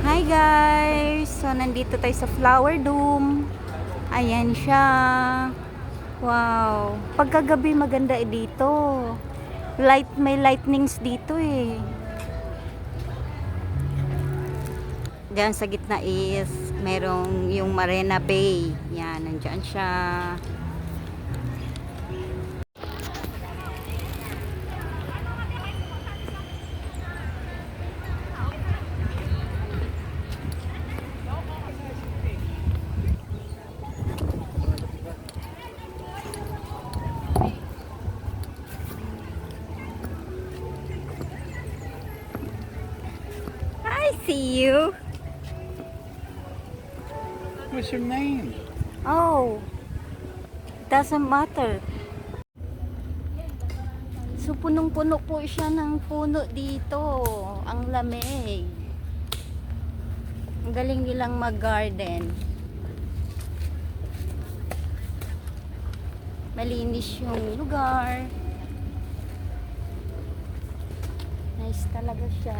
Hi guys! So, nandito tayo sa Flower Dome. Ayan siya. Wow! Pagkagabi maganda dito. May lightnings dito eh. Diyan sa gitna is merong yung Marina Bay. Yan, nandyan siya. I see you. What's your name? Oh, doesn't matter. So, punong-puno po siya ng puno dito. Ang lamig. Ang galing nilang mag-garden. Malinis yung lugar. Nice talaga siya.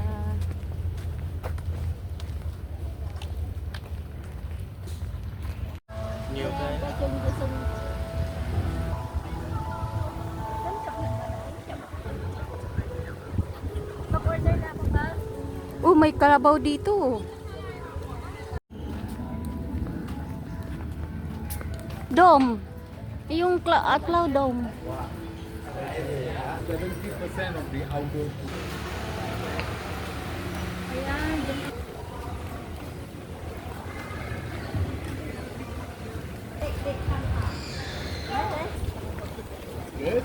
New guy. Oh, may kalabaw dito. Dome. Yung Atlaw Dome. 70% of the outdoor food. Good.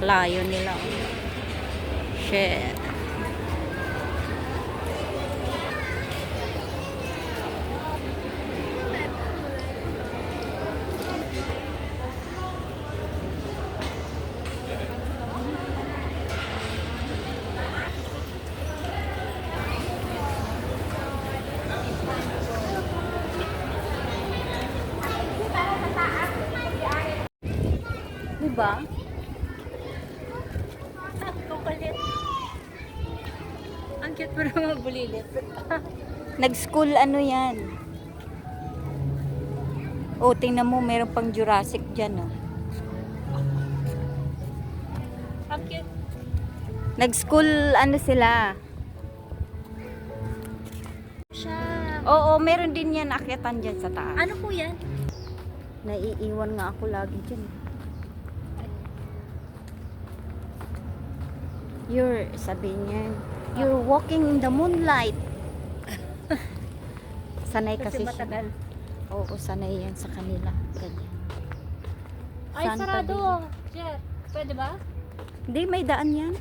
Layo nila. Shit. Diba? Kukulit. Ang cute mo naman bulilit. Nag-school ano yan. Oh, tingnan mo, meron pang Jurassic dyan, oh. Ang cute. Nag-school ano sila. Siya. Oo, meron din yan akyatan dyan sa taas. Ano po yan? Naiiwan nga ako lagi dyan. Sabi niya, you're walking in the moonlight. Sanay kasi siya. matagal. Oo, sanay yan sa kanila. Ganyan. Ay, Santa sarado. Villa. Jet, pwede ba? Hindi, may daan yan.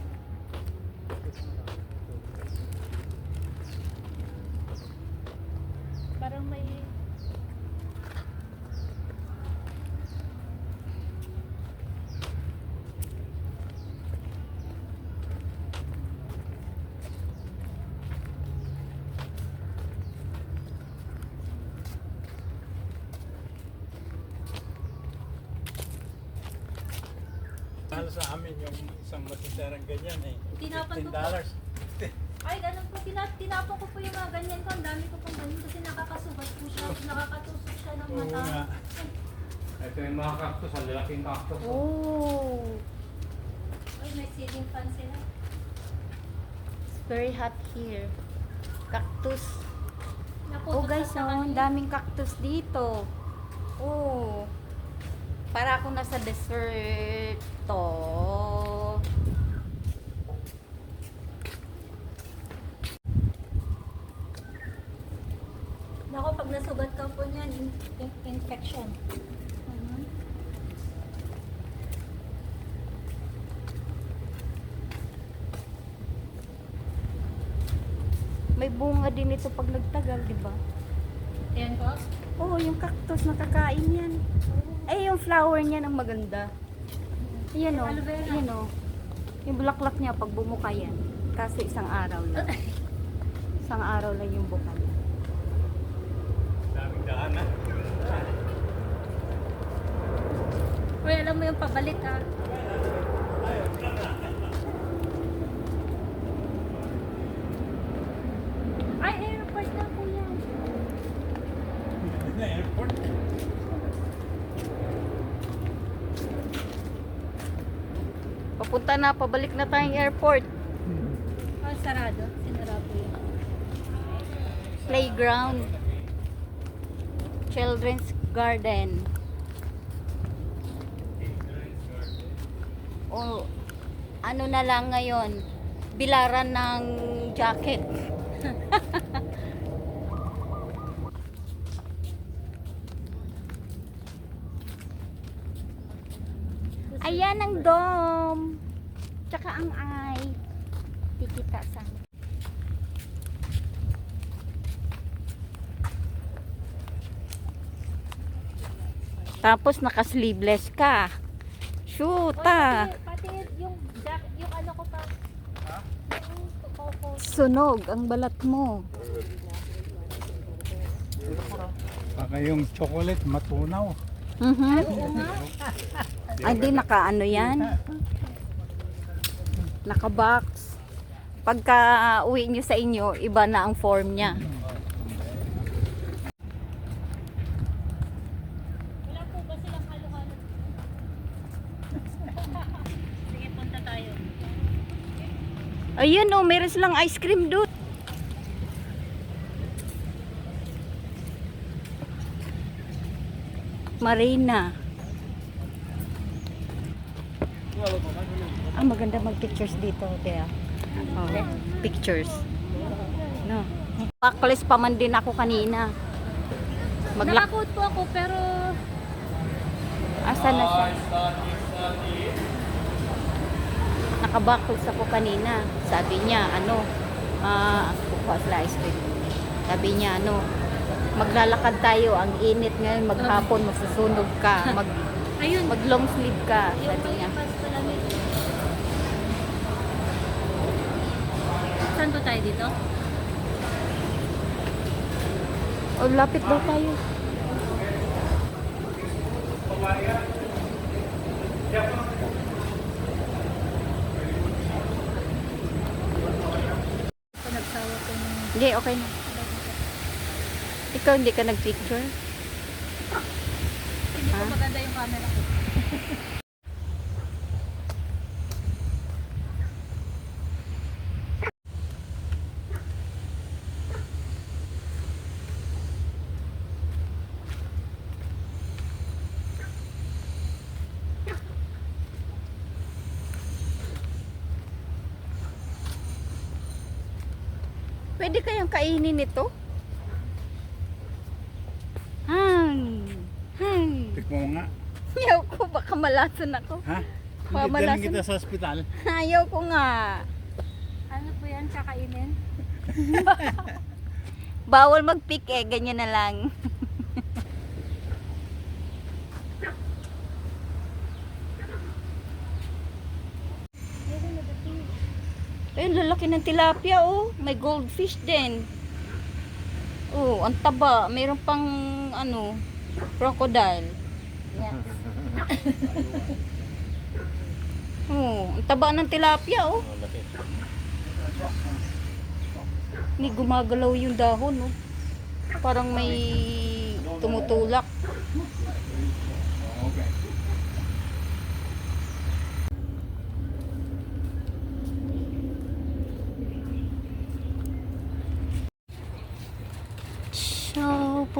Parang may... Mahal sa amin yung isang matiserang ganyan eh. Tinapan ko po. $15. Ay, ganun po. Tinapon ko po yung mga ganyan ko. Ang dami ko pong ganyan kasi nakakasugat po siya. Nakakatusok siya ng Oo mata. nga. Ito yung mga cactus, ang lalaking cactus. Oh, Ay, may ceiling fan sila. it's very hot here. Cactus. Oh guys, oh, ang daming cactus dito. Oh. Para ako nasa desert to. Nako, pag nasugat ka po niyan, infection. May bunga din ito pag nagtagal, di ba? Ayan po. Oo, yung cactus nakakain yan. Ay, yung flower niya ang maganda. Ayan o, Aloe vera. ayan o. Yung bulaklak niya pag bumuka yan. Kasi isang araw lang. Isang araw lang yung buka niya. Daming daanan. Uy, alam mo yung pabalik ah. Ay, airport na po yan. Na airport. Papunta na, pabalik na tayong airport. Oh, sarado. Sinara po yun. Playground. Children's garden. O, ano na lang ngayon? Bilaran ng jacket. Ayan ang dome. Tsaka ang eye. Tikita sa. Tapos naka-sleeveless ka. Shoot ah. Pati yung jacket, yung ano ko pa. Yung koko. Sunog ang balat mo. Baka yung chocolate matunaw. Mhm. Oo nga. Ay, di naka-ano yan? Naka-box. Pagka uwi nyo sa inyo, iba na ang form niya. Wala po ba silang halo-halo? Sige, punta tayo. Ayun oh, meron silang ice cream doon. Marina. Ah, maganda mag-pictures dito, kaya. Oh, pictures. No. Backless pa man din ako kanina. Maglak. Nakakot po ako pero Asa na siya? Nakabackless ako kanina. Sabi niya, kukuha sila ice cream. Sabi niya, maglalakad tayo. Ang init ngayon, maghapon, masusunog ka. ayun. Mag long sleeve ka. Yung Sabi niya. malipas pa lang yun. Saan po tayo dito? O, lapit daw tayo. Ako nagsawa ko ng... Hindi, okay na. Ikaw hindi ka nag-picture? Hindi ko maganda yung camera ko. Pwede kayang kainin ito? Tikmo mo nga. Ayaw ko, baka malason ako. Ha? Baka Hindi malason. kita sa ospital. Ayaw ko nga. Ano po yan? Kakainin? Bawal mag-pick eh, ganyan na lang. Ayun, lalaki ng tilapia oh. May goldfish din. Oh, ang taba. Mayroon pang crocodile. Yes. Oh, ang taba ng tilapia oh. Hindi gumagalaw yung dahon oh. Parang may tumutulak.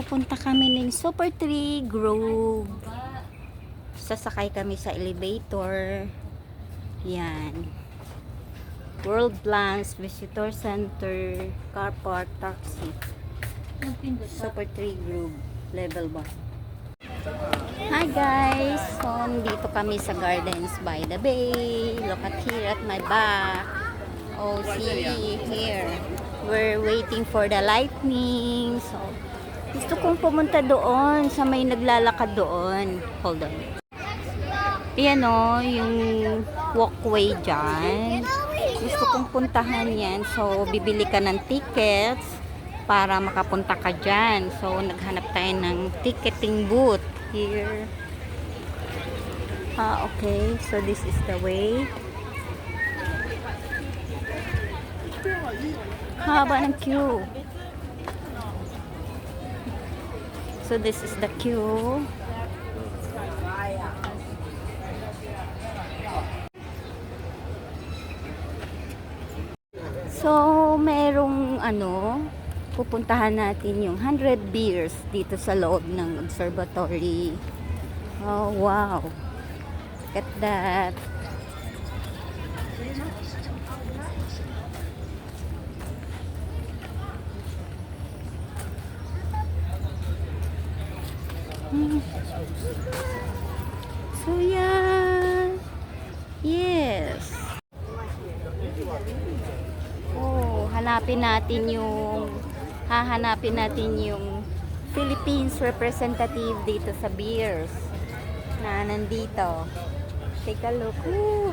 Papunta kami ng Super Tree Grove. Sasakay kami sa elevator. Yan. World Plans, Visitor Center, Car Park, Taxi. Super Tree Grove, level 1. Hi guys! So, dito kami sa Gardens by the Bay. Look at here at my back. Oh, see here. We're waiting for the lightning. So, gusto kong pumunta doon sa may naglalakad doon. Hold on. Yan o, yung walkway dyan. Gusto kong puntahan yan. So, bibili ka ng tickets para makapunta ka dyan. So, naghanap tayo ng ticketing booth here. Okay. So, this is the way. Haba ng queue. So, this is the queue. So, merong pupuntahan natin yung 100 beers dito sa loob ng observatory. Oh, wow. Look at that. So, yeah. Yes. Oh, hahanapin natin yung Philippines representative dito sa beers na nandito. Take a look.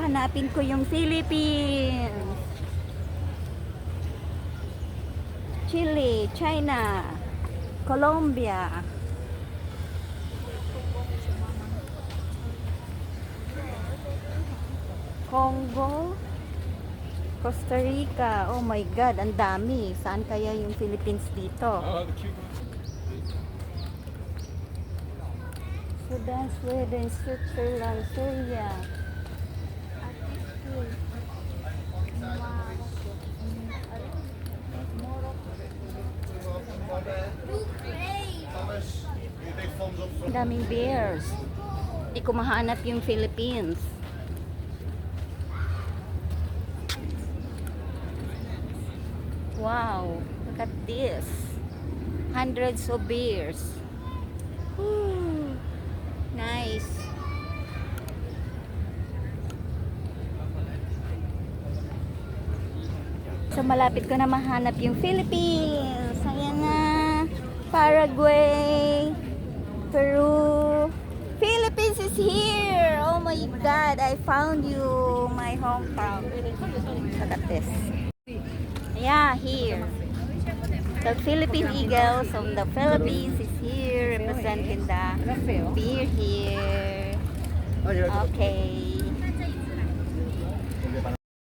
Hanapin ko yung Philippines. Chile, China, Colombia. Congo, Costa Rica. Oh my God, ang dami. Saan kaya yung Philippines dito? Oh, the cute. Sudan, Sweden, Switzerland, Syria. Ang daming bears. Hindi ko mahanap yung Philippines. Wow, look at this. Hundreds of beers. Woo, nice. So, malapit ko na mahanap yung Philippines. Ayan na. Paraguay, Peru. Philippines is here. Oh my God, I found you. My hometown. Look at this. Yeah, here. The Philippine Eagles from the Philippines is here representing the beer here. Okay.